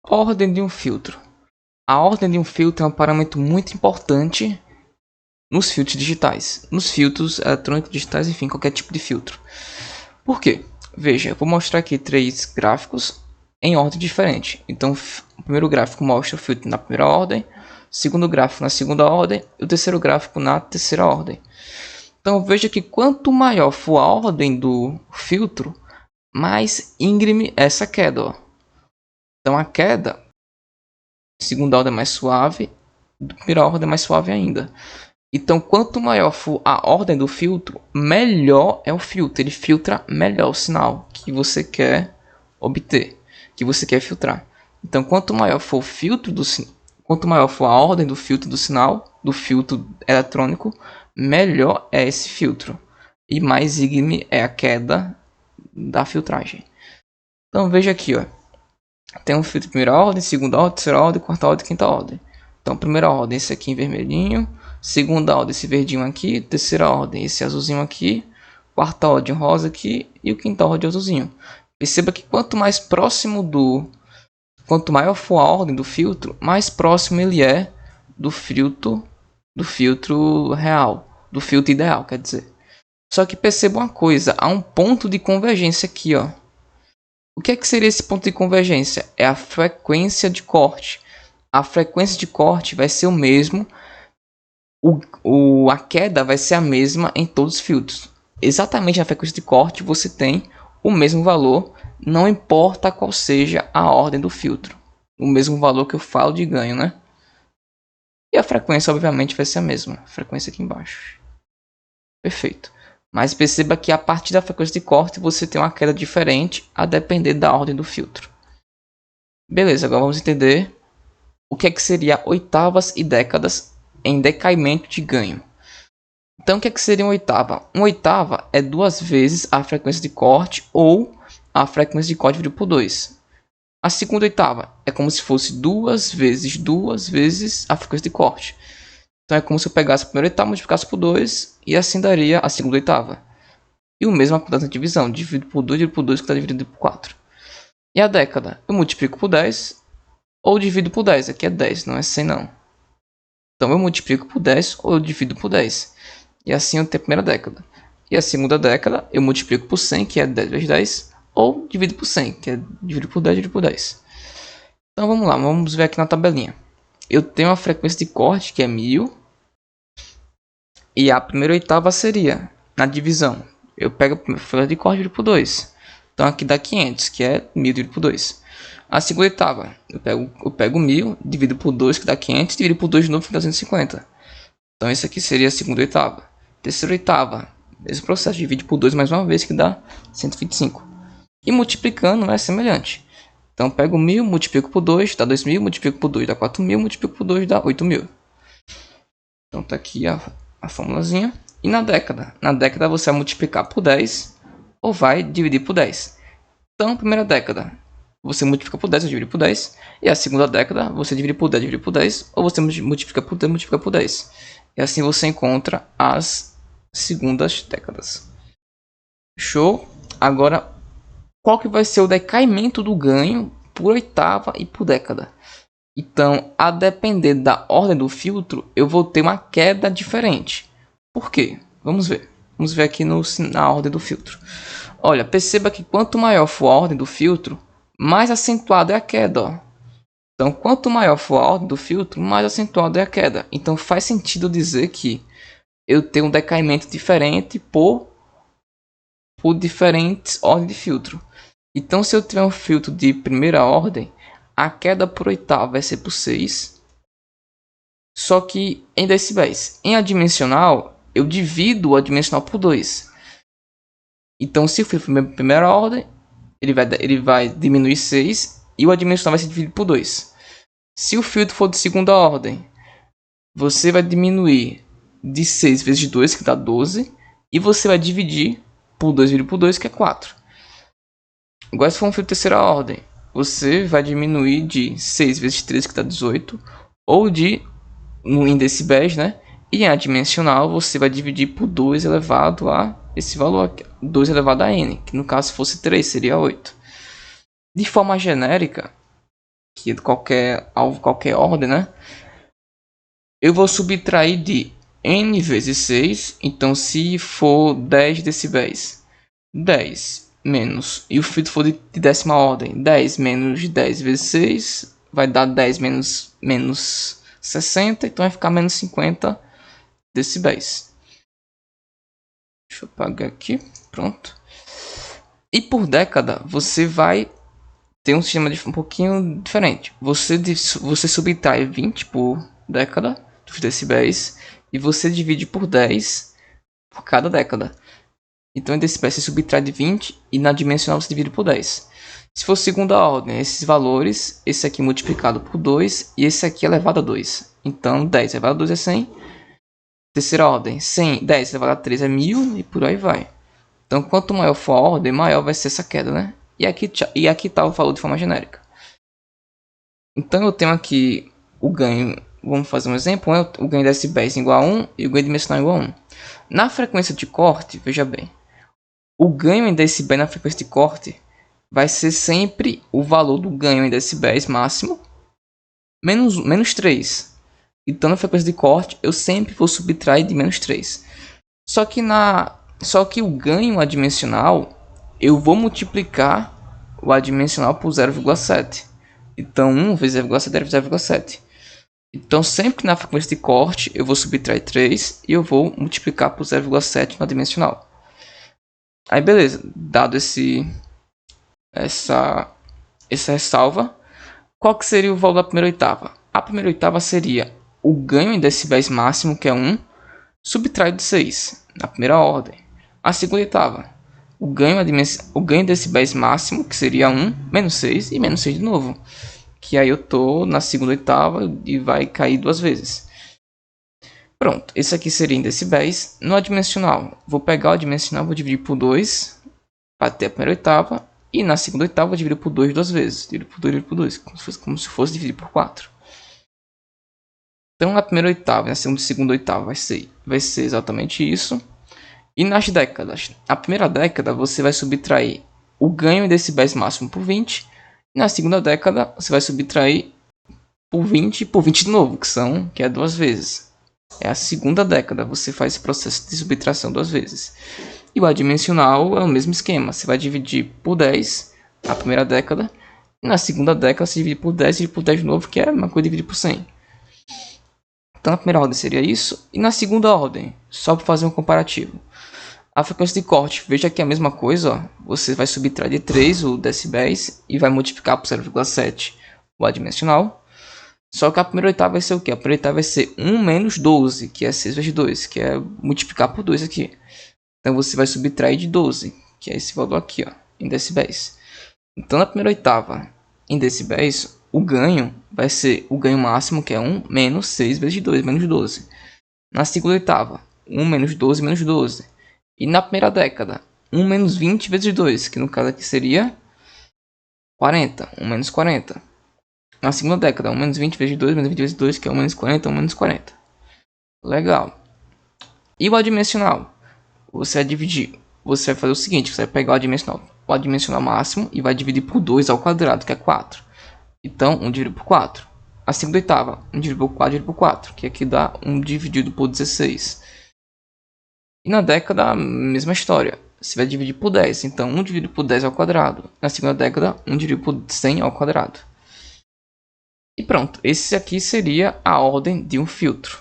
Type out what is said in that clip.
Ordem de um filtro. A ordem de um filtro é um parâmetro muito importante nos filtros digitais, nos filtros eletrônicos digitais, enfim, qualquer tipo de filtro. Por quê? Veja, eu vou mostrar aqui 3 gráficos em ordem diferente. Então, o primeiro gráfico mostra o filtro na primeira ordem, o segundo gráfico na segunda ordem e o terceiro gráfico na terceira ordem. Então, veja que quanto maior for a ordem do filtro, mais íngreme é essa queda. Ó. Então, a queda, segunda ordem é mais suave, primeira ordem é mais suave ainda. Então, quanto maior for a ordem do filtro, melhor é o filtro. Ele filtra melhor o sinal que você quer obter, que você quer filtrar. Então, quanto maior for o filtro quanto maior for a ordem do filtro do sinal, do filtro eletrônico, melhor é esse filtro. E mais íngreme é a queda da filtragem. Então, veja aqui, ó. Tem um filtro de primeira ordem, segunda ordem, terceira ordem, quarta ordem, quinta ordem. Então, primeira ordem, esse aqui em vermelhinho. Segunda ordem, esse verdinho aqui. Terceira ordem, esse azulzinho aqui. Quarta ordem, rosa aqui. E o quinta ordem, azulzinho. Perceba que quanto mais próximo quanto maior for a ordem do filtro, mais próximo ele é do filtro real. Do filtro ideal, quer dizer. Só que perceba uma coisa. Há um ponto de convergência aqui, ó. O que seria esse ponto de convergência? É a frequência de corte. A frequência de corte vai ser o mesmo. A queda vai ser a mesma em todos os filtros. Exatamente na frequência de corte você tem o mesmo valor. Não importa qual seja a ordem do filtro. O mesmo valor que eu falo de ganho, né? E a frequência obviamente vai ser a mesma. A frequência aqui embaixo. Perfeito. Mas perceba que a partir da frequência de corte você tem uma queda diferente a depender da ordem do filtro. Beleza, agora vamos entender o que seria oitavas e décadas em decaimento de ganho. Então o que seria uma oitava? Uma oitava é 2 vezes a frequência de corte ou a frequência de corte dividido por 2. A segunda oitava é como se fosse 2 vezes a frequência de corte. Então é como se eu pegasse a primeira oitava, multiplicasse por 2 e assim daria a segunda oitava. E o mesmo acontece na divisão. Divido por 2, divido por 2 que está dividido por 4. E a década? Eu multiplico por 10 ou divido por 10. Aqui é 10, não é 100 não. Então eu multiplico por 10 ou eu divido por 10. E assim eu tenho a primeira década. E a segunda década eu multiplico por 100, que é 10 vezes 10. Ou divido por 100, que é dividido por 10, dividido por 10. Então vamos lá, vamos ver aqui na tabelinha. Eu tenho a frequência de corte, que é 1000. E a primeira oitava seria na divisão. Eu pego a frequência de corte e divido por 2. Então aqui dá 500, que é 1000 dividido por 2. A segunda oitava, eu pego 1000, divido por 2, que dá 500, divido por 2 de novo, que dá 250. Então isso aqui seria a segunda oitava. Terceira oitava, mesmo processo, divide por 2 mais uma vez, que dá 125. E multiplicando é semelhante. Então pego 1000, multiplico por 2, dá 2000, multiplico por 2, dá 4000, multiplico por 2, dá 8000. Então tá aqui a formulazinha. E na década? Na década você vai multiplicar por 10 ou vai dividir por 10. Então, primeira década, você multiplica por 10 ou divide por 10. E a segunda década, você divide por 10, divide por 10. Ou você multiplica por 10, multiplica por 10. E assim você encontra as segundas décadas. Show? Agora, qual que vai ser o decaimento do ganho por oitava e por década? Então, a depender da ordem do filtro, eu vou ter uma queda diferente. Por quê? Vamos ver. Vamos ver aqui na ordem do filtro. Olha, perceba que quanto maior for a ordem do filtro, mais acentuada é a queda. Ó. Então, quanto maior for a ordem do filtro, mais acentuada é a queda. Então, faz sentido dizer que eu tenho um decaimento diferente por diferentes ordens de filtro. Então, se eu tiver um filtro de primeira ordem, a queda por oitava vai ser por 6. Só que em decibéis. Em adimensional, eu divido o adimensional por 2. Então, se o filtro for de primeira ordem, ele vai diminuir 6 e o adimensional vai ser dividido por 2. Se o filtro for de segunda ordem, você vai diminuir de 6 vezes 2, que dá 12. E você vai dividir por 2 dividido por 2, que é 4. Agora, se for um filtro de terceira ordem, você vai diminuir de 6 vezes 3, que dá 18. Ou em decibéis, né? E em adimensional, você vai dividir por 2 elevado a esse valor aqui. 2 elevado a n, que no caso, se fosse 3, seria 8. De forma genérica, que é de qualquer ordem, né? Eu vou subtrair de n vezes 6, então se for 10 decibéis, 10 menos, e o filtro for de décima ordem, 10 menos 10 vezes 6, vai dar 10 menos 60, então vai ficar menos 50 decibéis. Deixa eu apagar aqui, pronto. E por década, você vai ter um sistema um pouquinho diferente. Você subtrai 20 por década dos decibéis e você divide por 10 por cada década. Então em decibéis você subtrai de 20 e na dimensional você divide por 10. Se for segunda ordem, esses valores, esse aqui multiplicado por 2 e esse aqui elevado a 2. Então 10 elevado a 2 é 100. Terceira ordem, 100, 10 elevado a 3 é 1000 e por aí vai. Então quanto maior for a ordem, maior vai ser essa queda, né? E aqui está o valor de forma genérica. Então eu tenho aqui o ganho, vamos fazer um exemplo, né? O ganho de decibéis igual a 1 e o ganho dimensional igual a 1. Na frequência de corte, veja bem, o ganho em decibéis na frequência de corte vai ser sempre o valor do ganho em decibéis máximo menos 3. Então na frequência de corte eu sempre vou subtrair de menos 3. Só que o ganho adimensional eu vou multiplicar o adimensional por 0,7. Então 1 vezes 0,7 é 0,7. Então sempre na frequência de corte eu vou subtrair 3 e eu vou multiplicar por 0,7 no adimensional. Aí beleza, dado essa ressalva, qual que seria o valor da primeira oitava? A primeira oitava seria o ganho em decibéis máximo, que é 1, subtraído de 6, na primeira ordem. A segunda oitava, o ganho em decibéis máximo, que seria 1, menos 6 e menos 6 de novo. Que aí eu tô na segunda oitava e vai cair 2 vezes. Pronto, esse aqui seria em decibéis. No adimensional, vou pegar o adimensional, vou dividir por 2 para ter a primeira oitava. E na segunda oitava, vou dividir por 2 duas vezes. Dividir por 2, como se fosse dividir por 4. Então, na primeira oitava e na segunda oitava vai ser exatamente isso. E nas décadas, a primeira década você vai subtrair o ganho em decibéis máximo por 20. E na segunda década você vai subtrair por 20 e por 20 de novo, que é 2 vezes. É a segunda década, você faz esse processo de subtração 2 vezes. E o adimensional é o mesmo esquema, você vai dividir por 10 a primeira década. E na segunda década você divide por 10 e por 10 de novo, que é uma coisa dividir por 100. Então, na primeira ordem seria isso. E na segunda ordem, só para fazer um comparativo. A frequência de corte, veja que é a mesma coisa. Ó. Você vai subtrair de 3 o decibéis e vai multiplicar por 0,7 o adimensional. Só que a primeira oitava vai ser o quê? A primeira oitava vai ser 1 menos 12, que é 6 vezes 2, que é multiplicar por 2 aqui. Então você vai subtrair de 12, que é esse valor aqui, ó, em decibéis. Então na primeira oitava, em decibéis, o ganho vai ser o ganho máximo, que é 1 menos 6 vezes 2, menos 12. Na segunda oitava, 1 menos 12, menos 12. E na primeira década, 1 menos 20 vezes 2, que no caso aqui seria 40, 1 menos 40. Na segunda década, 1 menos 20 vezes 2, menos 20 vezes 2, que é 1 menos 40, 1 menos 40. Legal. E o adimensional? Você vai dividir. Você vai fazer o seguinte, você vai pegar o adimensional máximo e vai dividir por 2 ao quadrado, que é 4. Então, 1 dividido por 4. A segunda oitava, 1 dividido por 4, dividido por 4, que aqui dá 1 dividido por 16. E na década, a mesma história. Você vai dividir por 10. Então, 1 dividido por 10 ao quadrado. Na segunda década, 1 dividido por 100 ao quadrado. E pronto, esse aqui seria a ordem de um filtro.